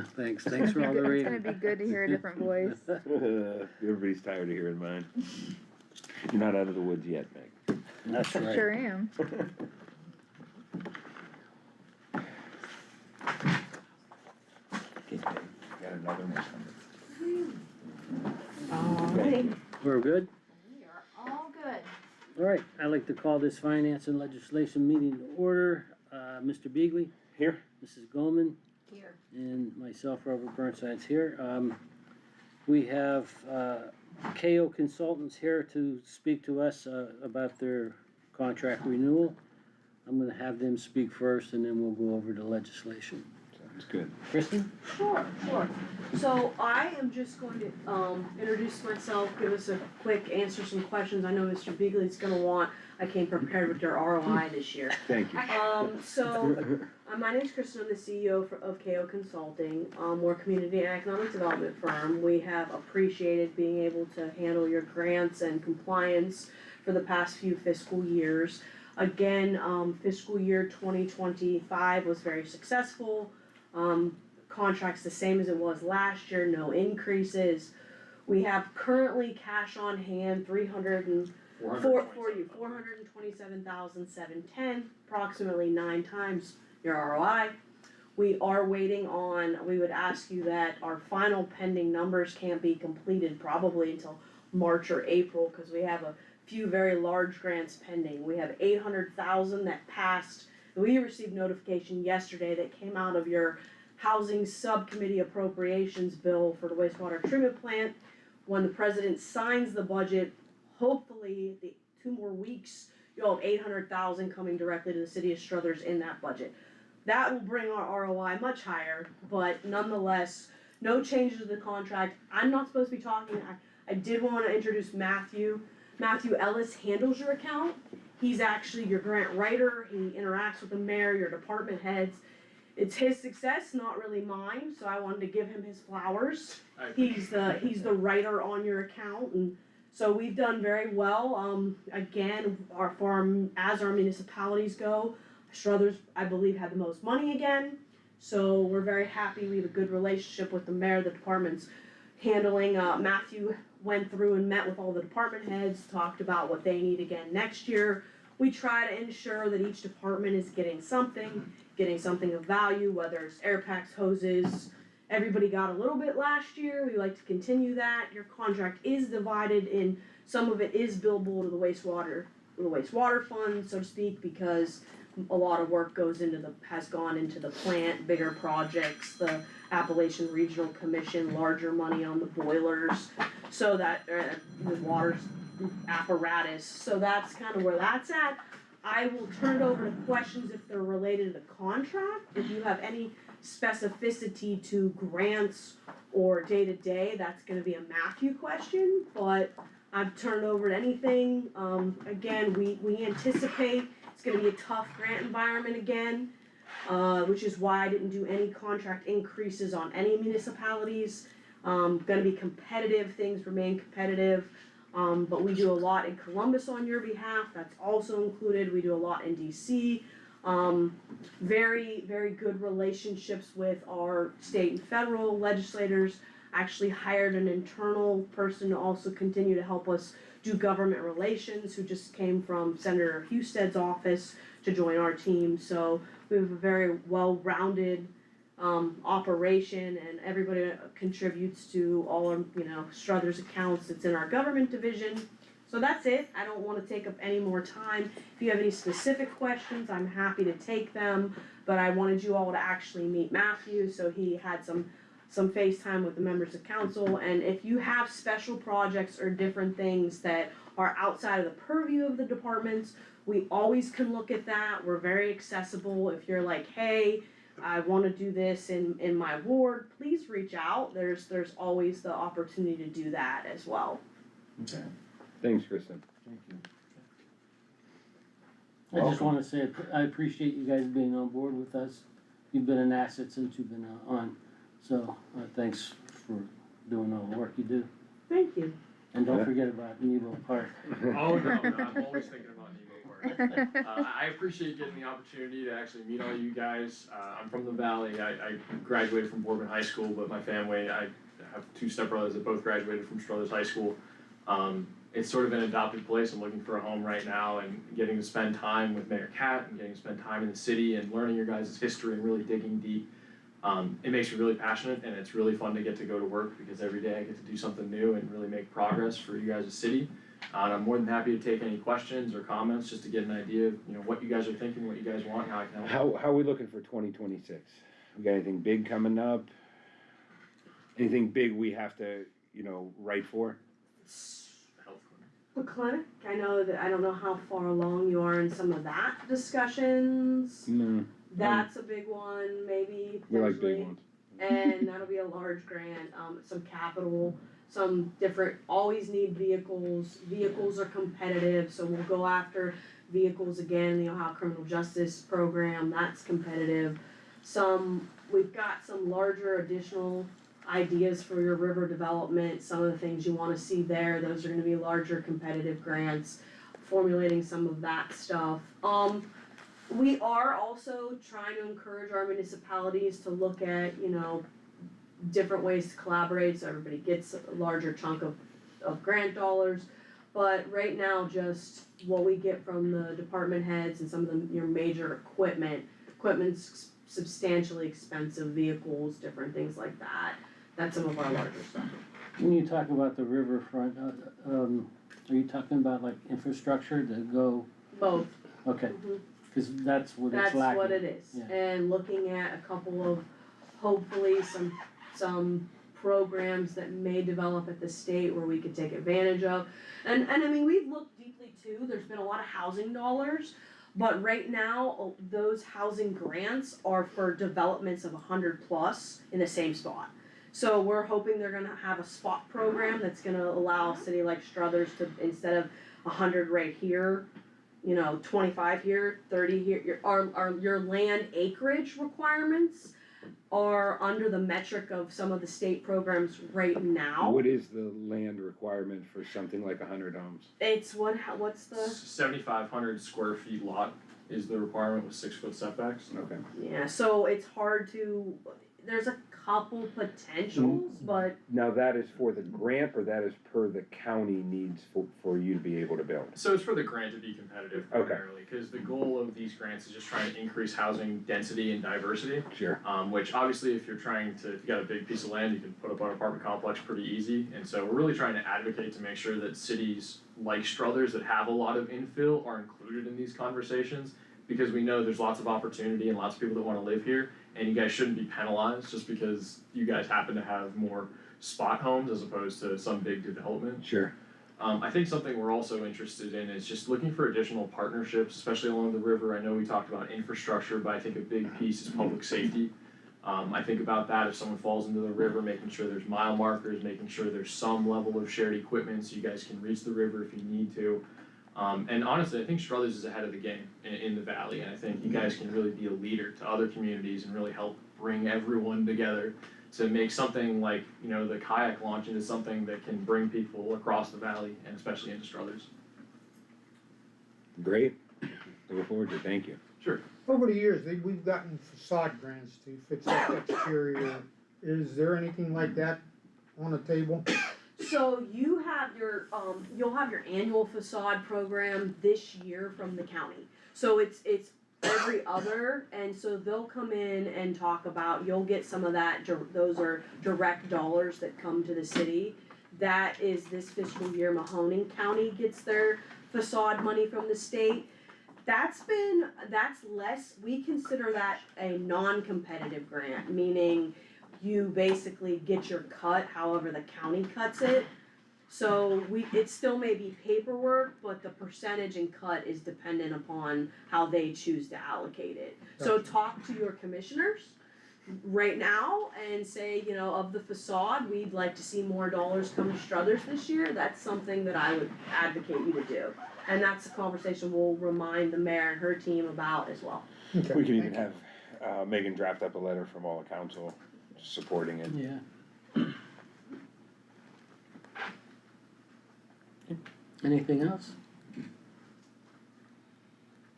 Yeah, thanks for all the It's reading. gonna be good to hear a different voice. Everybody's tired of hearing mine. You're not out of the woods yet, Meg. That's right. Sure am. Okay, got another one. Alright, We're good? we are all good. All right, I'd like to call this finance and legislation meeting to order. Mr. Beagley, Here? Mrs. Goldman, Here. and myself, Robert Burnside's here. We have KO Consultants here to speak to us about their contract renewal. I'm gonna have them speak first, and then we'll go over the legislation. Sounds good. Kristen? Sure. So I am just going to, introduce myself, give us a quick answer some questions. I know Mr. Beagley's gonna want, I came prepared with their ROI this year. Thank you. My name's Kristen, I'm the CEO of KO Consulting. We're a community and economic development firm. We have appreciated being able to handle your grants and compliance for the past few fiscal years. Again, fiscal year 2025 was very successful. Contracts the same as it was last year, no increases. We have currently cash on hand, $427,710, approximately 9 times your ROI. We are waiting on, we would ask you that our final pending numbers can't be completed probably until March or April, cause we have a few very large grants pending. We have 800,000 that passed. We received notification yesterday that came out of your housing subcommittee appropriations bill for the wastewater treatment plant. When the president signs the budget, hopefully the 2 more weeks, you'll have 800,000 coming directly to the city of Struthers in that budget. That will bring our ROI much higher, but nonetheless, no changes to the contract. I'm not supposed to be talking. I did want to introduce Matthew. Matthew Ellis handles your account. He's actually your grant writer. He interacts with the mayor, your department heads. It's his success, not really mine, so I wanted to give him his flowers. He's the writer on your account, and so we've done very well. Again, as our municipalities go, Struthers, I believe, had the most money again. So we're very happy. We have a good relationship with the mayor, the department's handling. Matthew went through and met with all the department heads, talked about what they need again next year. We try to ensure that each department is getting something of value, whether it's air packs, hoses. Everybody got a little bit last year. We like to continue that. Your contract is divided in, some of it is billable to the wastewater fund, so to speak, because a lot of work has gone into the plant, bigger projects, the Appalachian Regional Commission, larger money on the boilers, so that the water apparatus. So that's kind of where that's at. I will turn it over to questions if they're related to the contract. If you have any specificity to grants or day-to-day, that's gonna be a Matthew question, but I've turned over to anything. Again, we anticipate it's gonna be a tough grant environment again, which is why I didn't do any contract increases on any municipalities. Gonna be competitive, things remain competitive. But we do a lot in Columbus on your behalf, that's also included. We do a lot in DC. Very, very good relationships with our state and federal legislators. Actually hired an internal person to also continue to help us do government relations, who just came from Senator Husted's office to join our team. So we have a very well-rounded operation, and everybody contributes to all of, Struthers accounts. It's in our government division. So that's it. I don't want to take up any more time. If you have any specific questions, I'm happy to take them, but I wanted you all to actually meet Matthew, so he had some FaceTime with the members of council. And if you have special projects or different things that are outside of the purview of the departments, we always can look at that. We're very accessible. If you're like, hey, I want to do this in my ward, please reach out. There's always the opportunity to do that as well. Okay. Thanks, Kristen. Thank you. I just wanna say, I appreciate you guys being on board with us. You've been an asset since you've been on, so thanks for doing all the work you do. Thank you. And don't forget about Nebo Park. Oh, no, I'm always thinking about Nebo Park. I appreciate getting the opportunity to actually meet all you guys. I'm from the Valley. I graduated from Boardman High School, but my family, I have two stepbrothers that both graduated from Struthers High School. It's sort of an adopted place. I'm looking for a home right now, and getting to spend time with Mayor Cat and getting to spend time in the city and learning your guys' history and really digging deep. It makes me really passionate, and it's really fun to get to go to work because every day I get to do something new and really make progress for you guys' city. And I'm more than happy to take any questions or comments just to get an idea of, what you guys are thinking, what you guys want, how I can help. How are we looking for 2026? We got anything big coming up? Anything big we have to, write for? Health clinic. The clinic, I don't know how far along you are in some of that discussions. No, That's a big one, maybe we like potentially. big ones. And that'll be a large grant, some capital, some different, always need vehicles. Vehicles are competitive, so we'll go after vehicles again, the Ohio Criminal Justice Program, that's competitive. We've got some larger additional ideas for your river development, some of the things you wanna see there, those are gonna be larger competitive grants, formulating some of that stuff. We are also trying to encourage our municipalities to look at, different ways to collaborate, so everybody gets a larger chunk of grant dollars. But right now, just what we get from the department heads and some of your major equipment's substantially expensive, vehicles, different things like that. That's some of our larger stuff. When you talk about the riverfront, are you talking about like infrastructure to go, Both. okay, Mhm. cause that's what it's That's lacking. what it is, Yeah. and looking at a couple of, hopefully some programs that may develop at the state where we could take advantage of. And I mean, we've looked deeply too, there's been a lot of housing dollars, but right now, those housing grants are for developments of 100+ in the same spot. So we're hoping they're gonna have a spot program that's gonna allow a city like Struthers to, instead of 100 right here, 25 here, 30 here, your land acreage requirements are under the metric of some of the state programs right now. What is the land requirement for something like 100 homes? It's what's the, 7,500 square feet lot is the requirement with 6-foot setbacks. Okay. yeah, so it's hard to, there's a couple potentials, but Now that is for the grant, or that is per the county needs for you to be able to build? So it's for the grant to be competitive Okay. primarily, because the goal of these grants is just trying to increase housing density and diversity. Sure. Which obviously if if you got a big piece of land, you can put up an apartment complex pretty easy. And so we're really trying to advocate to make sure that cities like Struthers that have a lot of infill are included in these conversations, because we know there's lots of opportunity and lots of people that wanna live here, and you guys shouldn't be penalized just because you guys happen to have more spot homes as opposed to some big development. Sure. I think something we're also interested in is just looking for additional partnerships, especially along the river. I know we talked about infrastructure, but I think a big piece is public safety. I think about that if someone falls into the river, making sure there's mile markers, making sure there's some level of shared equipment so you guys can reach the river if you need to. And honestly, I think Struthers is ahead of the game in the valley, and I think you guys can really be a leader to other communities and really help bring everyone together to make something like, the kayak launch into something that can bring people across the valley and especially into Struthers. Great. Look forward to it. Thank you. Sure. Over the years, we've gotten facade grants to fix up exterior. Is there anything like that on the table? so you have you'll have your annual facade program this year from the county. So it's every other, and so they'll come in and talk about, you'll get some of that, those are direct dollars that come to the city. That is this fiscal year, Mahoning County gets their facade money from the state. That's less, we consider that a non-competitive grant, meaning you basically get your cut however the county cuts it. So it still may be paperwork, but the percentage and cut is dependent upon how they choose to allocate it. So Gotcha. talk to your commissioners right now and say, of the facade, we'd like to see more dollars come to Struthers this year. That's something that I would advocate you to do. And that's a conversation we'll remind the mayor and her team about as well. Okay, We can even thank you. have Megan draft up a letter from all the council supporting it. Yeah. Anything else?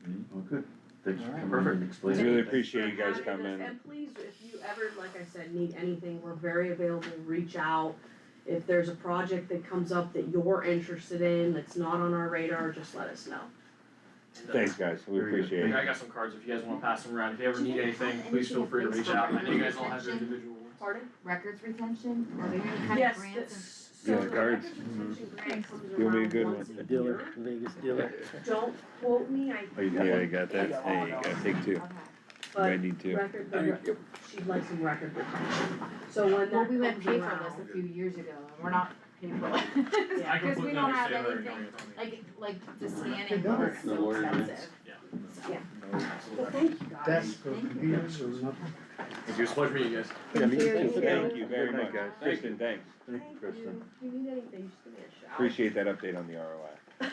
Oh, good. Thanks for Alright. coming in and explaining. Really it. appreciate you guys Happy to do this. coming. And please, if you ever, like I said, need anything, we're very available, reach out. If there's a project that comes up that you're interested in, that's not on our radar, just let us know. Thanks, guys, we Very good. appreciate it. I got some cards if you guys wanna pass them around, if you ever need anything, please feel free to reach out, I know you guys all have your individual ones. Pardon? Records retention, are there any kind Yes, of grants? so Yeah, the cards. records retention grant comes Give me a around good once A a dealer, year. Vegas dealer. Don't quote me, I, Oh, you got that? Hey, you got take two. Okay. but need two. she'd like some record retention. So when Well, that we went comes paperless around, a few years ago, and we're not paperless. I can Because put we them don't in have Sailor anything, and I'll get like the scanning Good was No so ornaments. expensive. well, absolutely. thank you guys. Desk or computers or nothing? Thank you, it's a pleasure meeting you guys. Thank you. you very Good night, much. guys. Kristen, thanks. Thank you, Kristen. If you need anything, just give me a shout. Appreciate that update on the ROI.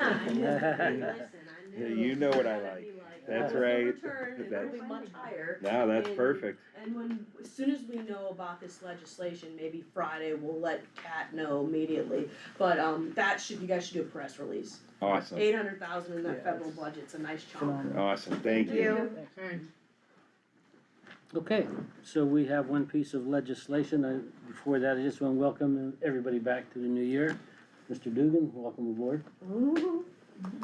I knew, hey, listen, I knew. You know what I It'd like. be That's well, right. the return, it'll That's- be much higher. No, that's And- perfect. And when, as soon as we know about this legislation, maybe Friday, we'll let Kat know immediately. But, you guys should do a press release. Awesome, 800,000 in that federal budget's a nice chunk. awesome, thank you. Thanks. Okay, so we have one piece of legislation. Before that, I just want to welcome everybody back to the new year. Mr. Dugan, welcome aboard. Ooh.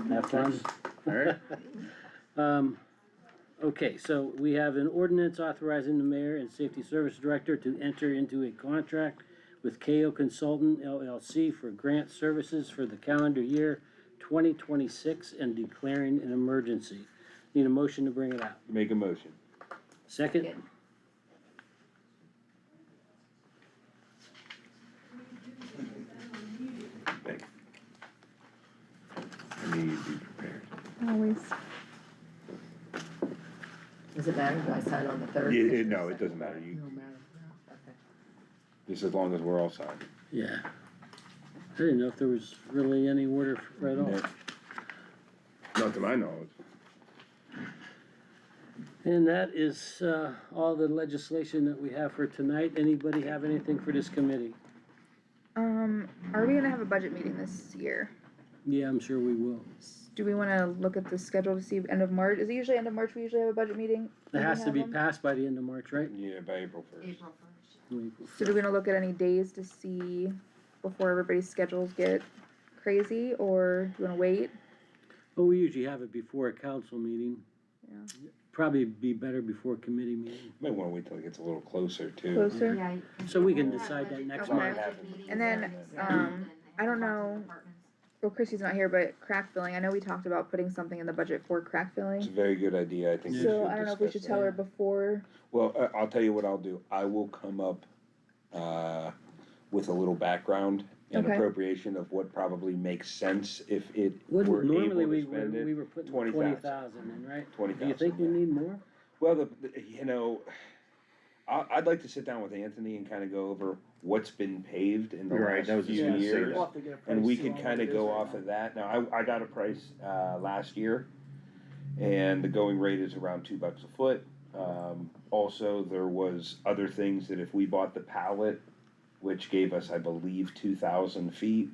Have fun. Alright. Okay, so we have an ordinance authorizing the mayor and safety service director to enter into a contract with KO Consultant LLC for grant services for the calendar year 2026 and declaring an emergency. Need a motion to bring it out. Make a motion. Second? Good. Thank you. I need to be prepared. Always. Does it matter, do I sign on the third? No, it doesn't matter, you, No matter. just as long as we're all signed. Yeah. I didn't know if there was really any order at all. Not to my knowledge. And that is, all the legislation that we have for tonight. Anybody have anything for this committee? Are we gonna have a budget meeting this year? Yeah, I'm sure we will. Do we wanna look at the schedule to see end of March? Is it usually end of March we usually have a budget meeting? It Do has we to have be one? passed by the end of March, right? Yeah, by April first. April first. So do we wanna look at any days to see before everybody's schedules get crazy, or do you wanna wait? Well, we usually have it before a council meeting. Yeah. Probably be better before a committee meeting. Might wanna wait till it gets a little closer too. Closer? Yeah. So we can we'll have decide that budget- next Okay. month. And then, I don't know- Well, Chrissy's not here, but crack filling, I know we talked about putting something in the budget for crack filling. It's a very good idea, I think we should So I don't know if we should discuss tell that. her before, Well, I'll tell you what I'll do, I will come up, with a little background and Okay. appropriation of what probably makes sense if it Wouldn't, were able normally to we spend were, it. we were putting 20,000. 20,000 in, right? 20,000, Do you think we yeah. need more? Well, you know, I'd like to sit down with Anthony and kinda go over what's been paved in the Right, last that was just few gonna say years. that. And we could kinda go off of that, now, I got a price, last year, and the going rate is around $2 a foot. Also, there was other things that if we bought the pallet, which gave us, I believe, 2,000 feet,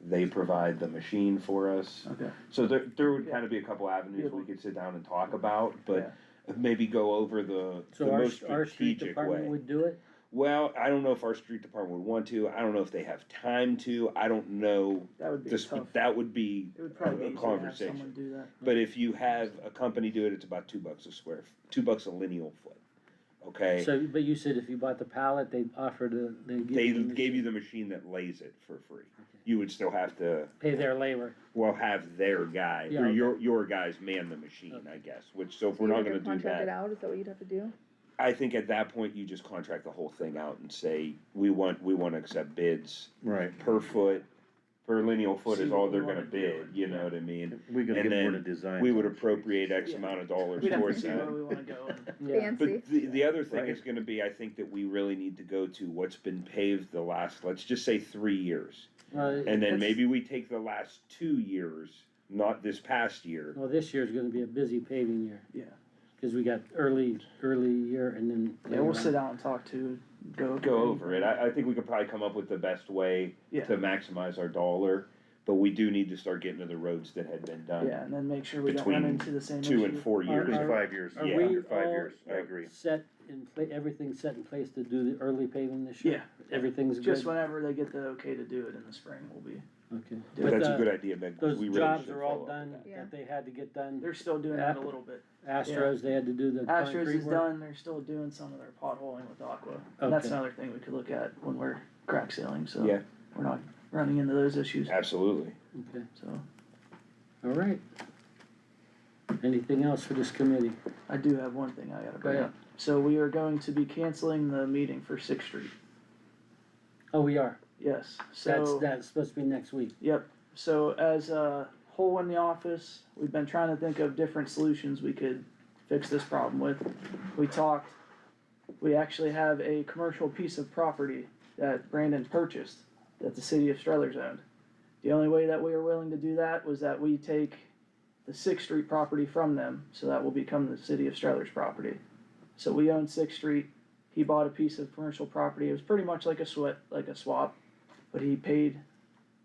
they provide the machine for us. Okay. So there would kinda be a couple avenues we could sit down and talk about, but maybe go over the So most our street strategic department way. would do it? Well, I don't know if our street department would want to, I don't know if they have time to, I don't know, That would be tough. that would be It would probably a be easier to have conversation. someone do that. But if you have a company do it, it's about $2 a square, $2 a lineal foot, okay? So, but you said if you bought the pallet, they'd offer to, they'd give They you the gave you machine. the machine that lays it for free. You would still have to, Pay their labor. well, have their guy, Yeah, or okay. your guys man the machine, I guess, which, so if so we're you not have gonna to do contract it that. out, is that what you'd have to do? I think at that point, you just contract the whole thing out and say, we wanna accept bids Right, per foot, per lineal foot See is what all we they're wanna gonna do. bid, you know what I mean? we gotta And get more then to design. We would for the appropriate X Yeah. amount of dollars We'd have to towards see that. where we wanna go. Yeah. Fancy. But the other thing Right. is gonna be, I think that we really need to go to what's been paved the last, let's just say 3 years. And then That's- maybe we take the last 2 years, not this past year. Well, this year's gonna be a busy paving year. Yeah. Cause we got early year and then. Yeah, we'll sit down and talk Go over it, I think we could probably come up with the best way Yeah. to maximize our dollar. but we do need to start getting to the roads that had been done. Yeah, and then make sure we don't run Between into the same issue. 2 and 4 Are- years. At least are- 5 years, Are Yeah. we under 5 all years, I agree. set in everything's set in place to do the early paving this year? Yeah. Everything's good? Just whenever they get the okay to do it in the spring, we'll be, Okay. But But, that's a good idea, Meg, 'cause those we really jobs should are all follow up with done that. Yeah. that they had to get done? they're still doing that a little bit. Astros, they had to do the Astros concrete is work? done, they're still doing some of their potholing with Aqua, and that's Okay. another thing we could look at when we're crack sealing, so. Yeah. We're not running into those issues, Absolutely. Okay, so. all right. Anything else for this committee? I do have one thing I gotta bring ahead. up. So we are going to be canceling the meeting for Sixth Street. Oh, we are. Yes, That's, so, that's supposed to be next week. yep, so as a whole in the office, we've been trying to think of different solutions we could fix this problem with. We talked, we actually have a commercial piece of property that Brandon purchased, that the city of Struthers owned. The only way that we were willing to do that was that we take the Sixth Street property from them, so that will become the city of Struthers property. So we own Sixth Street, he bought a piece of commercial property, it was pretty much like a swap, but he paid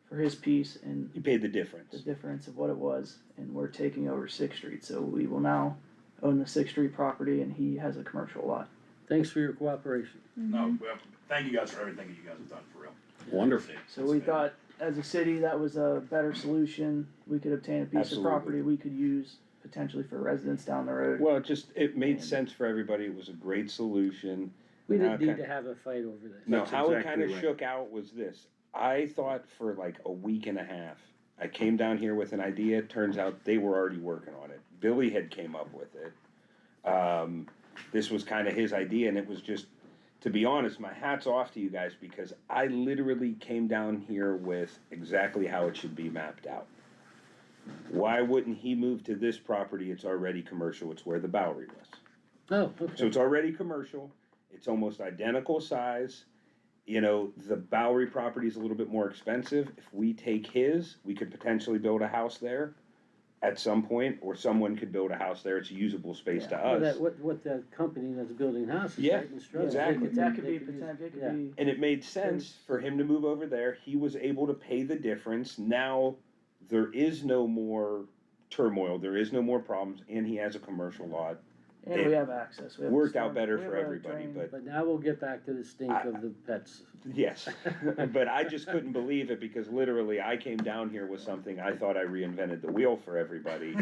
for his piece and You paid the the difference. difference of what it was, and we're taking over Sixth Street, so we will now own the Sixth Street property and he has a commercial lot. Thanks for your cooperation. No, well, thank you guys for everything you guys have done, for real. Wonderful. So we thought, as a city, that was a better solution, we could obtain a piece Absolutely. of property we could use potentially for residents down the road. Well, it made sense for everybody, it was a great solution. We didn't Okay. need to have a fight over this. No, That's how it exactly kinda right. shook shook out was this, I thought for like a week and a half, I came down here with an idea, turns out they were already working on it, Billy had came up with it. This was kinda his idea, and it was just, to be honest, my hat's off to you guys, because I literally came down here with exactly how it should be mapped out. Why wouldn't he move to this property, it's already commercial, it's where the Bowery was. Oh, So okay. it's already commercial, it's almost identical size. You know, the Bowery property is a little bit more expensive, if we take his, we could potentially build a house there at some point, or someone could build a house there, it's usable space to Well, that, us. what the company that's building houses, Yeah, right, in Struthers, they exactly. could That take- could they be could use- potential, it yeah. could be, And it made sense for him to move over there, he was able to pay the difference, now there is no more turmoil, there is no more problems, and he has a commercial lot. and we have access, we have. a Worked out storm- better we for have a everybody, drain. but But now we'll get back to the stink of the pets. yes, but I just couldn't believe it because literally I came down here with something, I thought I reinvented the wheel for everybody.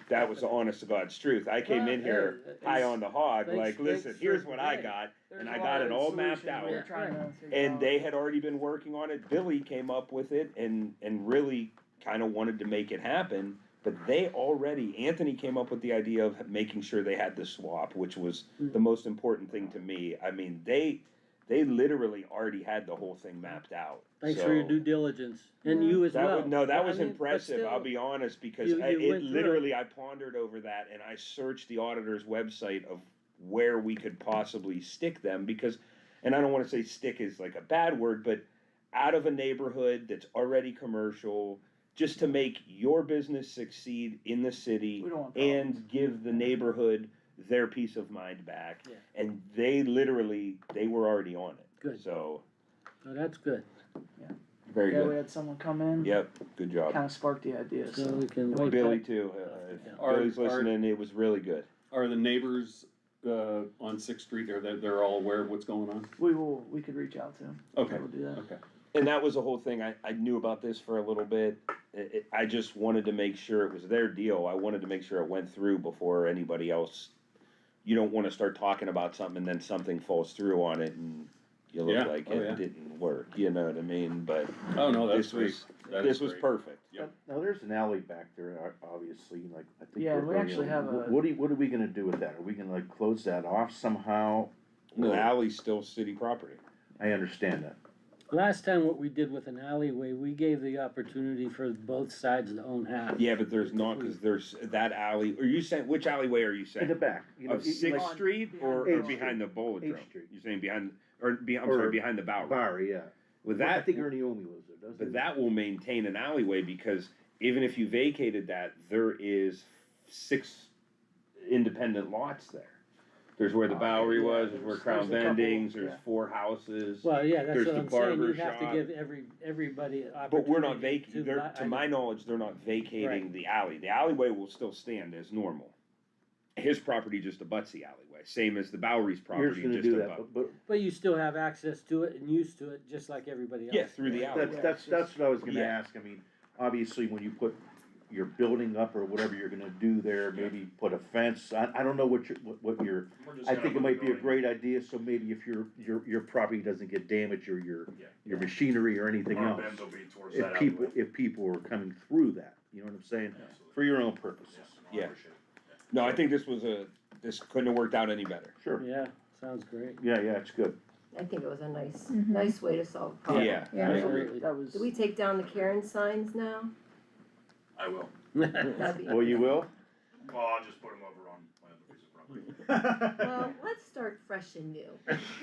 That was the honest to God's truth. I came in here high on the hog, Thanks- like, listen, thanks here's for- what I right. got. There's and a I lot got it of all mapped solutions we were out. trying to figure And out. they had already been working on it. Billy came up with it and really kind of wanted to make it happen. But Anthony came up with the idea of making sure they had the swap, which was the most important thing to me. I mean, they literally already had the whole thing mapped out. Thanks for your So- due diligence, and you as well. that Well, I was mean, but impressive, I'll still, be honest, because you went through it. literally, I pondered over that and I searched the auditor's website of where we could possibly stick them, because, and I don't wanna say stick is like a bad word, but out of a neighborhood that's already commercial, just to make your business succeed in the city We don't want problems. and give the neighborhood their peace of mind back. Yeah. And they were already on it. Good. So, Oh, that's good, very Yeah, we good. had someone come in, Yep, good job. kinda sparked the idea, so so. we can Well, wait Billy back. too, if Are- Billy's are- listening, it was really good. Are the neighbors, on Sixth Street, they're all aware of what's going on? We could reach out to him. Okay, We'll do that. okay. And that was the whole thing, I knew about this for a little bit, I just wanted to make sure it was their deal, I wanted to make sure it went through before anybody else. You don't wanna start talking about something and then something falls through on it and you Yeah, look like oh, yeah. it didn't work, you know what I mean, but Oh, no, that's this great. was, That this is was great. perfect. Yep. Now, there's an alley back there, obviously, like, I think. Yeah, we're we going actually in. have a- What are we gonna do with that? Are we gonna like close that off somehow? The alley's still city property. I understand that. Last time, what we did with an alleyway, we gave the opportunity for both sides to own half. Yeah, but there's not, cause there's that alley, are you saying, which alleyway are you In the saying? back, you know. Of Sixth on- Street or behind the- behind the Bullet Drum? 8th Street. You're saying behind, I'm Or- sorry, behind the Bowery? Bowery, yeah. With I that, think Ernie Omi lives there, doesn't he? but that will maintain an alleyway because even if you vacated that, there is 6 independent lots there. There's where the Bowery Yeah, was, there's where Crown there's a couple, Vendings, there's yeah. 4 houses. Well, yeah, that's There's what the I'm saying, barber you'd have to shop. give everybody an But we're not opportunity vacating, to my knowledge, they're not vacating Right. the alley. The alleyway will still stand as normal. His property just abuts the alleyway, same as the Bowery's You're property just gonna just do abuts. that, but But you still have access to it and use to it, just like everybody else. Yeah, through the alley. that's what I was gonna Yeah. ask, I mean, obviously, when you put your building up or whatever you're gonna do there, maybe put a fence, I don't know what your, I think it might be a great idea, so maybe if your property doesn't get damaged or your machinery or anything Our else. bends will be towards If that people, alleyway. if people are coming through that, you know what I'm saying, Absolutely. for your own purposes, Yes, no, I Yeah. appreciate it. No, I think this couldn't have worked out any better. sure, Yeah, sounds great. yeah, it's good. I think it was a nice, Mhm. nice way to solve a problem. Yeah. Yeah. Absolutely. That was. Do we take down the Karen signs now? I will. That'd be. Well, you will? Well, I'll just put them over on my other piece of property. Well, let's start fresh and new.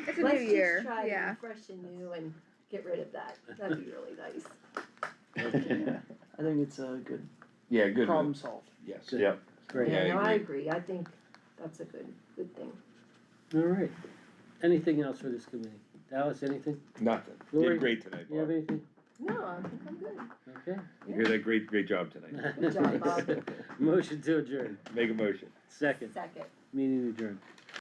It's a new year, Let's just try to yeah. be fresh and new and get rid of that. That'd be really nice. I think it's a good Yeah, good. problem solved. Yes. Good. Yep. Great, Yeah, I Yeah, no, I agree. agree. I think that's a good thing. all right. Anything else for this committee? Dallas, anything? Nothing. Lori, Did great tonight, You have Bob. anything? No, I think I'm good. Okay. You hear that? Great job tonight. Good job, Bob. Motion to adjourn, Make a motion. second, Second. meeting adjourned.